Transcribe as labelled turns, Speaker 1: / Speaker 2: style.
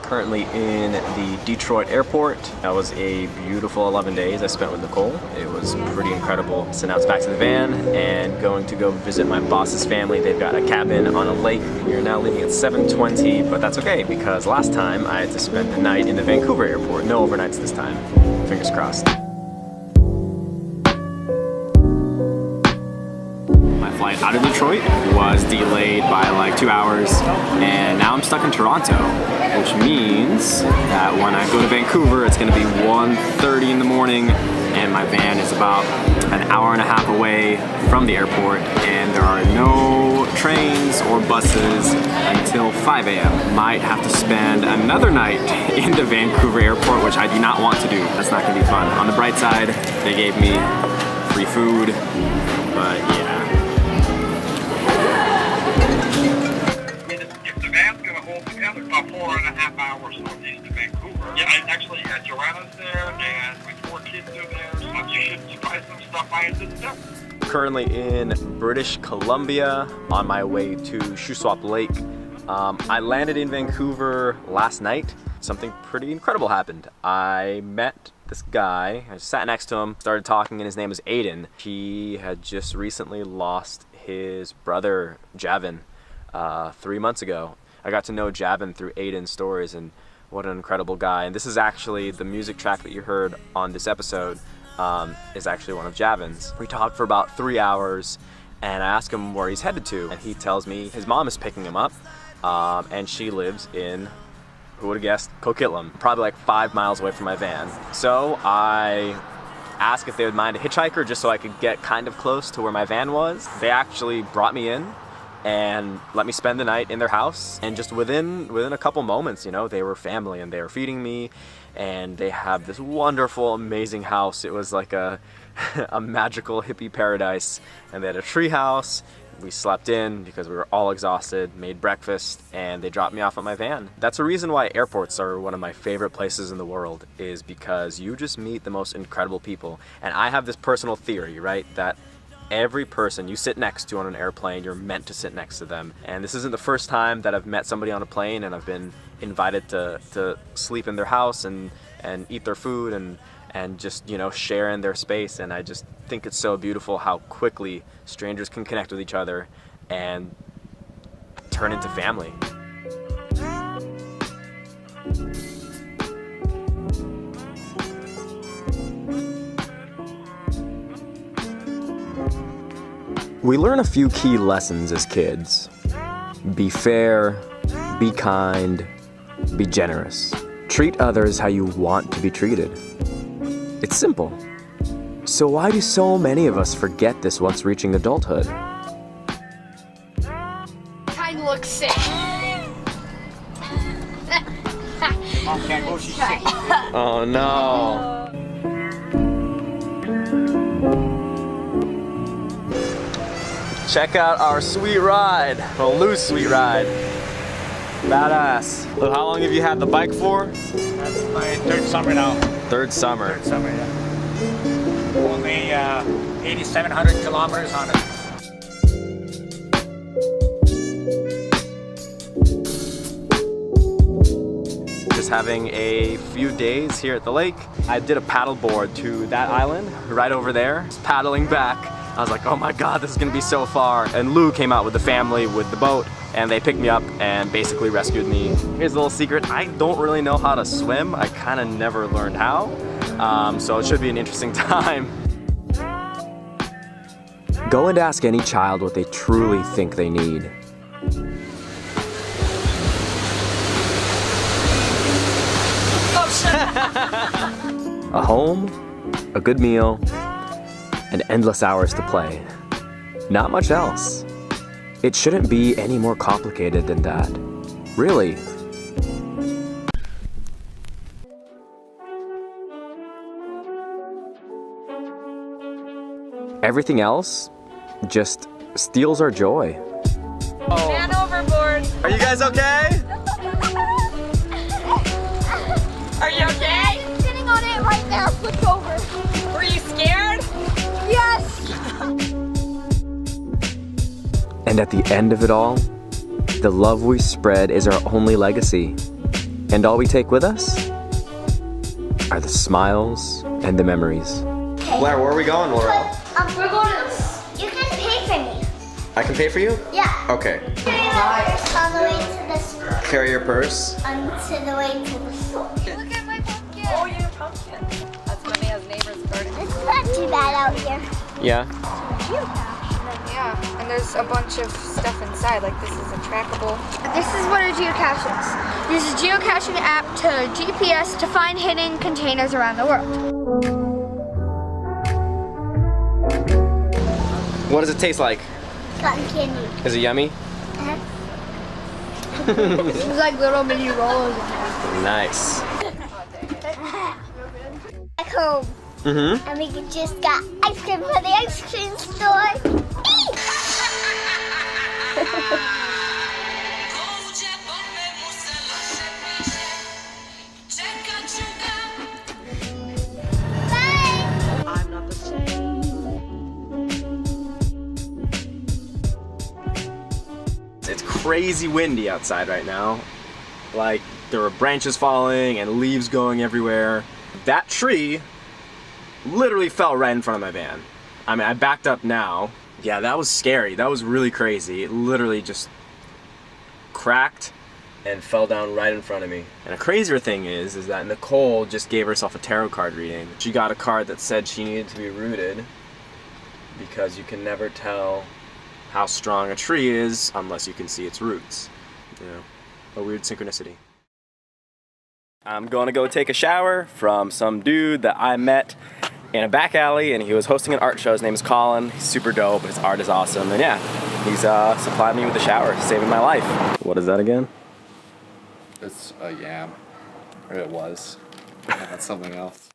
Speaker 1: Currently in the Detroit airport. That was a beautiful 11 days I spent with Nicole. It was pretty incredible. So now it's back to the van and going to go visit my boss's family. They've got a cabin on a lake. We are now leaving at 7:20, but that's okay because last time I had to spend the night in the Vancouver airport. No overnights this time. Fingers crossed. Flight out of Detroit was delayed by like 2 hours, and now I'm stuck in Toronto, which means that when I go to Vancouver it's going to be 1:30 in the morning, and my van is about an hour and a half away from the airport, and there are no trains or buses until 5 a.m. Might have to spend another night in the Vancouver airport, which I do not want to do. That's not going to be fun. On the bright side, they gave me free food, but yeah.
Speaker 2: Together about 4.5 hours northeast of Vancouver. Yeah, I actually Joanna's there and my 4 kids are there. So you should surprise them, stop by and visit them.
Speaker 1: Currently in British Columbia on my way to Shuswap Lake. I landed in Vancouver last night. Something pretty incredible happened. I met this guy, I sat next to him, started talking, and his name was Aiden. He had just recently lost his brother, Javin, 3 months ago. I got to know Javin through Aiden's stories, and what an incredible guy. And this is actually the music track that you heard on this episode is actually one of Javin's. We talked for about 3 hours, and I asked him where he's headed to, and he tells me his mom is picking him up, and she lives in, who would have guessed, Coquitlam, probably like 5 miles away from my van. So I asked if they would mind a hitchhiker just so I could get kind of close to where my van was. They actually brought me in and let me spend the night in their house, and just within a couple moments, you know, they were family and they were feeding me, and they have this wonderful, amazing house. It was like a magical hippie paradise, and they had a tree house. We slept in because we were all exhausted, made breakfast, and they dropped me off at my van. That's the reason why airports are one of my favorite places in the world, is because you just meet the most incredible people. And I have this personal theory, right, that every person you sit next to on an airplane, you're meant to sit next to them. And this isn't the first time that I've met somebody on a plane and I've been invited to sleep in their house and eat their food and just, you know, share in their space. And I just think it's so beautiful how quickly strangers can connect with each other and turn into family. We learn a few key lessons as kids. Be fair, be kind, be generous. Treat others how you want to be treated. It's simple. So why do so many of us forget this once reaching adulthood?
Speaker 3: Kind of looks sick.
Speaker 2: Mom can't go, she's sick.
Speaker 1: Oh no. Check out our sweet ride, well, Lou's sweet ride. Badass. Lou, how long have you had the bike for?
Speaker 2: That's my 3rd summer now.
Speaker 1: 3rd summer.
Speaker 2: 3rd summer, yeah. Only 8,700 kilometers on it.
Speaker 1: Just having a few days here at the lake. I did a paddle board to that island right over there. Just paddling back. I was like, oh my God, this is gonna be so far. And Lou came out with the family with the boat, and they picked me up and basically rescued me. Here's a little secret, I don't really know how to swim. I kind of never learned how. So it should be an interesting time. Go and ask any child what they truly think they need. A home, a good meal, and endless hours to play. Not much else. It shouldn't be any more complicated than that. Really. Everything else just steals our joy.
Speaker 3: Man overboard.
Speaker 1: Are you guys okay?
Speaker 3: Are you okay?
Speaker 4: I'm sitting on it right there, flipped over.
Speaker 3: Were you scared?
Speaker 4: Yes!
Speaker 1: And at the end of it all, the love we spread is our only legacy. And all we take with us are the smiles and the memories. Blair, where are we going, Laurel?
Speaker 4: We're going to this. You can pay for me.
Speaker 1: I can pay for you?
Speaker 4: Yeah.
Speaker 1: Okay.
Speaker 4: Carry your purse on the way to the store.
Speaker 1: Carry your purse.
Speaker 4: On to the way to the store. Look at my pumpkin.
Speaker 3: Oh, your pumpkin. That's Mamia's neighbor's garden.
Speaker 4: It's not too bad out here.
Speaker 1: Yeah.
Speaker 5: Yeah, and there's a bunch of stuff inside, like this is a trackable.
Speaker 4: This is what a geocache is. This is a geocaching app to GPS to find hidden containers around the world.
Speaker 1: What does it taste like?
Speaker 4: Cotton candy.
Speaker 1: Is it yummy?
Speaker 4: It's like little mini rollers in there.
Speaker 1: Nice.
Speaker 4: Back home.
Speaker 1: Mm-hmm.
Speaker 4: And we just got ice cream from the ice cream store.
Speaker 3: I'm not the same.
Speaker 1: It's crazy windy outside right now. Like, there were branches falling and leaves going everywhere. That tree literally fell right in front of my van. I mean, I backed up now. Yeah, that was scary. That was really crazy. It literally just cracked and fell down right in front of me. And a crazier thing is that Nicole just gave herself a tarot card reading. She got a card that said she needed to be rooted because you can never tell how strong a tree is unless you can see its roots. You know, a weird synchronicity. I'm going to go take a shower from some dude that I met in a back alley, and he was hosting an art show. His name is Colin. He's super dope. His art is awesome. And yeah, he's supplied me with a shower, saving my life. What is that again?
Speaker 6: It's a yam. Or it was. That's something else.